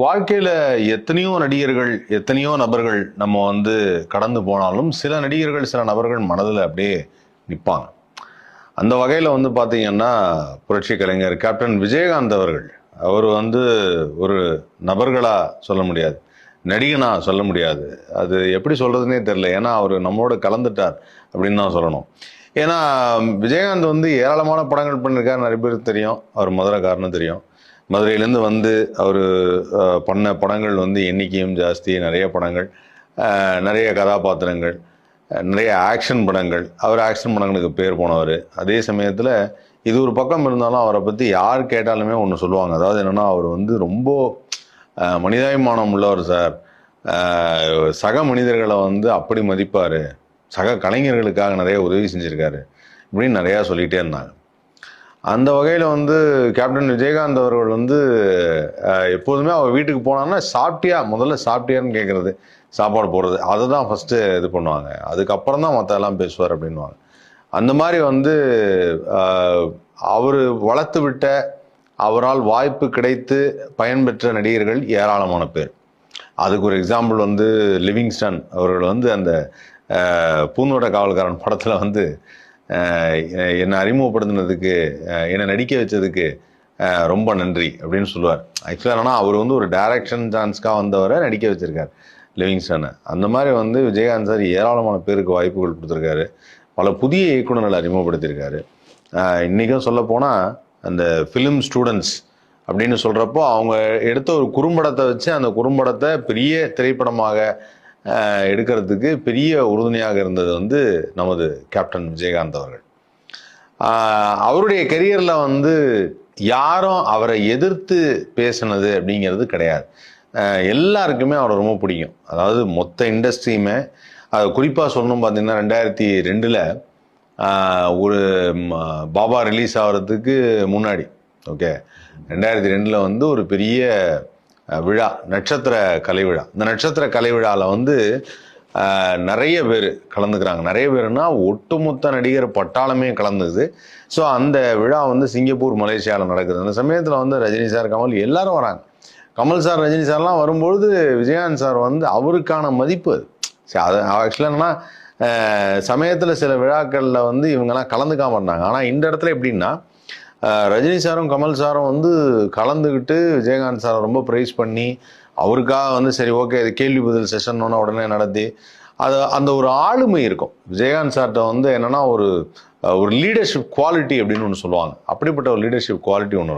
வாழ்க்கையில எத்தனையோ நடிகர்கள், எத்தனையோ நபர்கள் நம்ம கடந்து போனாலும், சில நடிகர்கள், சில நபர்கள் மனதில அப்படியே நிப்பாங்க. அந்த வகையில பார்த்தீங்கன்னா, புரட்சி கலைஞர் கேப்டன் விஜயகாந்த் அவர்கள். அவர் ஒரு நபர்களா சொல்ல முடியாது. நடிகனா சொல்ல முடியாது. அது எப்படி சொல்றதுன்னே தெரியல. ஏன்னா, அவரு நம்மோட கலந்துட்டார் அப்படின்னு தான் சொல்லணும். ஏன்னா, விஜயகாந்த் ஏராளமான படங்கள் பண்ணியிருக்காரு. நெறைய பேருக்கு தெரியும். அவர் மதுரைக்காரன்னு தெரியும். மதுரையிலேருந்து அவரு பண்ண படங்கள் எண்ணிக்கையும் ஜாஸ்தி. நிறைய படங்கள், நிறைய கதாபாத்திரங்கள், நிறைய ஆக்ஷன் படங்கள். அவர் ஆக்ஷன் படங்களுக்கு பேர் போனவர். அதே சமயத்தில் இது ஒரு பக்கம் இருந்தாலும் அவரை பற்றி யார் கேட்டாலுமே ஒன்று சொல்லுவாங்க. அதாவது என்னென்னா, அவர் ரொம்ப மனிதாபிமானம் உள்ளவர் சார். சக மனிதர்களை அப்படி மதிப்பார். சக கலைஞர்களுக்காக நிறைய உதவி செஞ்சுருக்காரு இப்படின்னு நிறையா சொல்லிகிட்டே இருந்தாங்க. அந்த வகையில் கேப்டன் விஜயகாந்த் அவர்கள் எப்போதுமே அவர் வீட்டுக்கு போனாங்கன்னா முதல்ல சாப்பிட்டியான்னு கேட்குறது, சாப்பாடு போடுறது, அதை தான் ஃபஸ்ட்டு இது பண்ணுவாங்க. அதுக்கப்புறம் தான் மற்றெல்லாம் பேசுவார் அப்படின்வாங்க. அந்த மாதிரி அவர் வளர்த்து விட்ட, அவரால் வாய்ப்பு கிடைத்து பயன்பெற்ற நடிகர்கள் ஏராளமான பேர். அதுக்கு ஒரு எக்ஸாம்பிள் லிவிங்ஸ்டன் அவர்கள் அந்த பூந்தோட்ட காவல்காரன் படத்தில் என்னை அறிமுகப்படுத்தினதுக்கு, என்னை நடிக்க வச்சதுக்கு ரொம்ப நன்றி அப்படின்னு சொல்லுவார். ஆக்சுவலாக என்னன்னா, அவர் ஒரு டைரக்ஷன் சான்ஸ்க்காக வந்தவரை நடிக்க வச்சிருக்கார் லிவிங்ஸ்டனை. அந்த மாதிரி விஜயகாந்த் சார் ஏராளமான பேருக்கு வாய்ப்புகள் கொடுத்துருக்காரு. பல புதிய இயக்குநர்களை அறிமுகப்படுத்தியிருக்காரு. இன்றைக்கும் சொல்லப்போனால் அந்த ஃபிலிம் ஸ்டூடெண்ட்ஸ் அப்படின்னு சொல்கிறப்போ அவங்க எடுத்த ஒரு குறும்படத்தை வச்சு அந்த குறும்படத்தை பெரிய திரைப்படமாக எடுக்கிறதுக்கு பெரிய உறுதுணையாக இருந்தது நமது கேப்டன் விஜயகாந்த் அவர்கள். அவருடைய கெரியரில் யாரும் அவரை எதிர்த்து பேசினது அப்படிங்கிறது கிடையாது. எல்லாருக்குமே அவரை ரொம்ப பிடிக்கும். அதாவது மொத்த இண்டஸ்ட்ரியுமே, அது குறிப்பாக சொல்லணும் பார்த்தீங்கன்னா 2002 ஒரு பாபா ரிலீஸ் ஆகிறதுக்கு முன்னாடி, ஓகே, 2002 ஒரு பெரிய விழா, நட்சத்திர கலை விழா. இந்த நட்சத்திர கலை விழாவில் நிறைய பேர் கலந்துக்கிறாங்க. நிறைய பேர்னா ஒட்டுமொத்த நடிகர் பட்டாளமே கலந்துது. ஸோ அந்த விழா சிங்கப்பூர், மலேசியாவில் நடக்குது. அந்த சமயத்தில் ரஜினி சார், கமல் எல்லாரும் வராங்க. கமல் சார், ரஜினி சார்லாம் வரும்பொழுது விஜயகாந்த் சார் அவருக்கான மதிப்பு அது. சரி, அது ஆக்சுவலாக என்னன்னா, சமயத்தில் சில விழாக்களில் இவங்கெல்லாம் கலந்துக்காம இருந்தாங்க. ஆனால் இந்த இடத்துல எப்படின்னா, ரஜினி சாரும் கமல் சாரும் கலந்துக்கிட்டு விஜயகாந்த் சாரை ரொம்ப ப்ரைஸ் பண்ணி, அவருக்காக சரி ஓகே இது கேள்வி பதில் செஷன் உடனே நடத்தி, அந்த ஒரு ஆளுமை இருக்கும் விஜயகாந்த் சார்கிட்ட. என்னன்னா ஒரு லீடர்ஷிப் குவாலிட்டி அப்படின்னு ஒன்று சொல்லுவாங்க. அப்படிப்பட்ட ஒரு லீடர்ஷிப் குவாலிட்டி ஒன்று இருக்கும்.